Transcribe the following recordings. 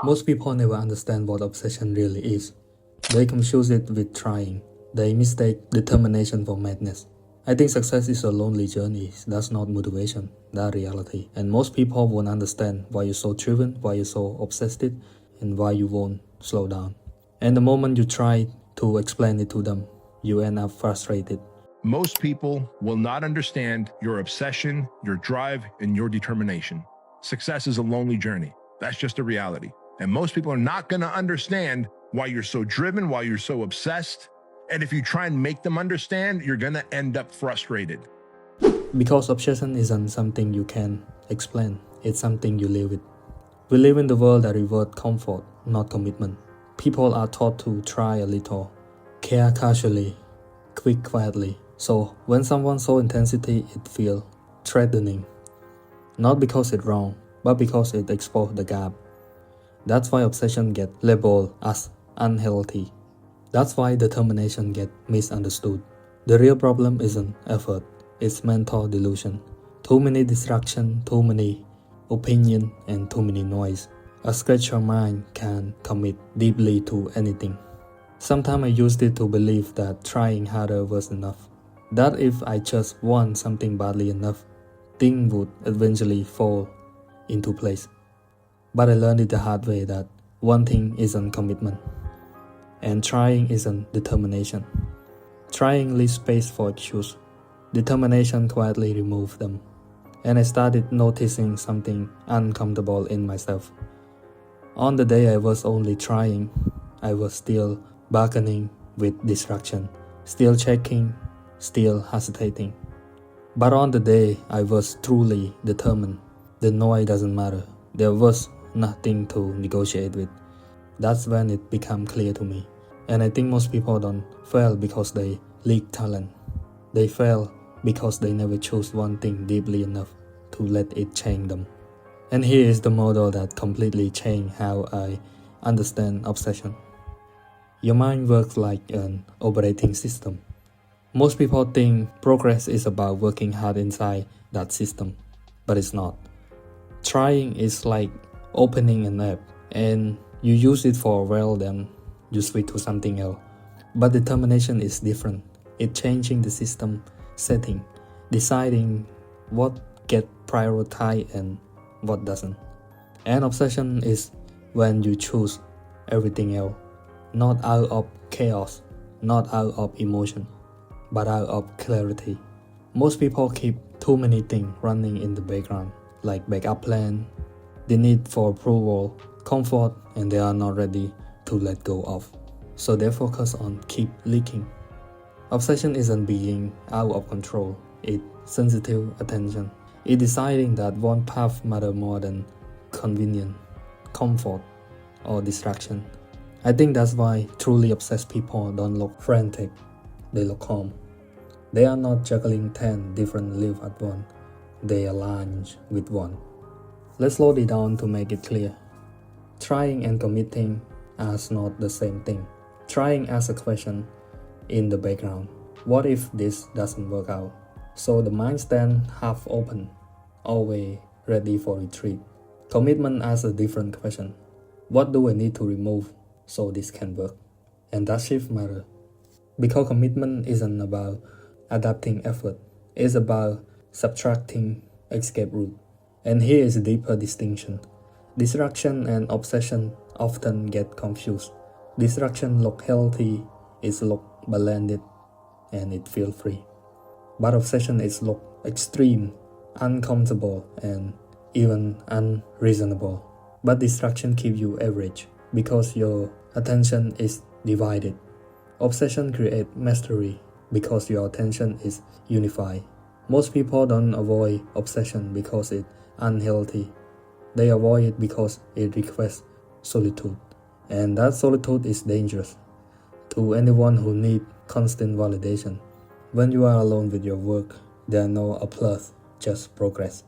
Most people never understand what obsession really is. They confuse it with trying. They mistake determination for madness. I think success is a lonely journey. That's not motivation, that's reality. And most people won't understand why you're so driven, why you're so obsessed, and why you won't slow down. And the moment you try to explain it to them, you end up frustrated. Most people will not understand your obsession, your drive, and your determination. Success is a lonely journey. That's just a reality. And most people are not going to understand why you're so driven, why you're so obsessed. And if you try and make them understand, you're going to end up frustrated. Because obsession isn't something you can explain, it's something you live with. We live in the world that rewards comfort, not commitment. People are taught to try a little, care casually, quit quietly. So when someone shows intensity, it feels threatening. Not because it's wrong, but because it exposes the gap. That's why obsession gets labeled as unhealthy. That's why determination gets misunderstood. The real problem isn't effort, it's mental delusion. Too many distractions, too many opinions, and too many noise. A scratched mind can commit deeply to anything. Sometimes I used it to believe that trying harder was enough. That if I just want something badly enough, things would eventually fall into place. But I learned it the hard way that wanting isn't commitment, and trying isn't determination. Trying leaves space for excuse. Determination quietly removed them. And I started noticing something uncomfortable in myself. On the day I was only trying, I was still bargaining with distraction, still checking, still hesitating. But on the day I was truly determined, the noise doesn't matter. There was nothing to negotiate with. That's when it became clear to me. And I think most people don't fail because they lack talent. They fail because they never choose one thing deeply enough to let it change them. And here is the model that completely changed how I understand obsession. Your mind works like an operating system. Most people think progress is about working hard inside that system, but it's not. Trying is like opening an app and you use it for a while, then you switch to something else. But determination is different. It's changing the system setting, deciding what gets prioritized and what doesn't. And obsession is when you choose everything else, not out of chaos, not out of emotion, but out of clarity. Most people keep too many things running in the background, like backup plan, the need for approval, comfort, and they are not ready to let go of. So they focus on keep leaking. Obsession isn't being out of control, it's sensitive attention. It's deciding that one path matters more than convenience, comfort, or distraction. I think that's why truly obsessed people don't look frantic, they look calm. They are not juggling 10 different lives at once, they align with one. Let's slow it down to make it clear. Trying and committing are not the same thing. Trying asks a question in the background. What if this doesn't work out? So the mind stands half open, always ready for retreat. Commitment asks a different question. What do I need to remove so this can work? And that shift matters. Because commitment isn't about adapting effort, it's about subtracting escape route. And here is a deeper distinction. Distraction and obsession often get confused. Distraction look healthy, it look balanced, and it feel free. But obsession is look extreme, uncomfortable, and even unreasonable. But distraction keep you average because your attention is divided. Obsession creates mastery because your attention is unified. Most people don't avoid obsession because it's unhealthy. They avoid it because it requests solitude. And that solitude is dangerous to anyone who needs constant validation. When you are alone with your work, there are no applause, just progress.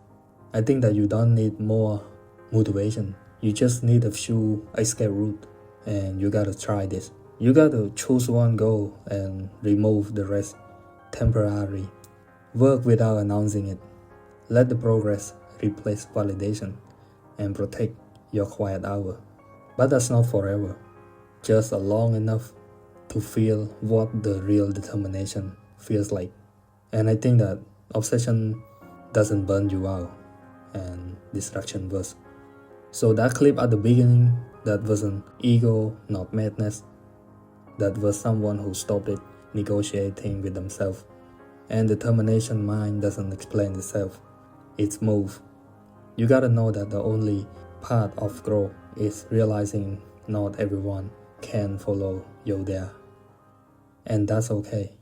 I think that you don't need more motivation. You just need a few escape route, and you gotta try this. You gotta choose one goal and remove the rest temporarily. Work without announcing it. Let the progress replace validation and protect your quiet hour. But that's not forever, just long enough to feel what the real determination feels like. And I think that obsession doesn't burn you out and distraction was. So that clip at the beginning, that wasn't ego, not madness. That was someone who stopped it negotiating with themselves. And determination mind doesn't explain itself, it's move. You gotta know that the only part of growth is realizing not everyone can follow you there. And that's okay.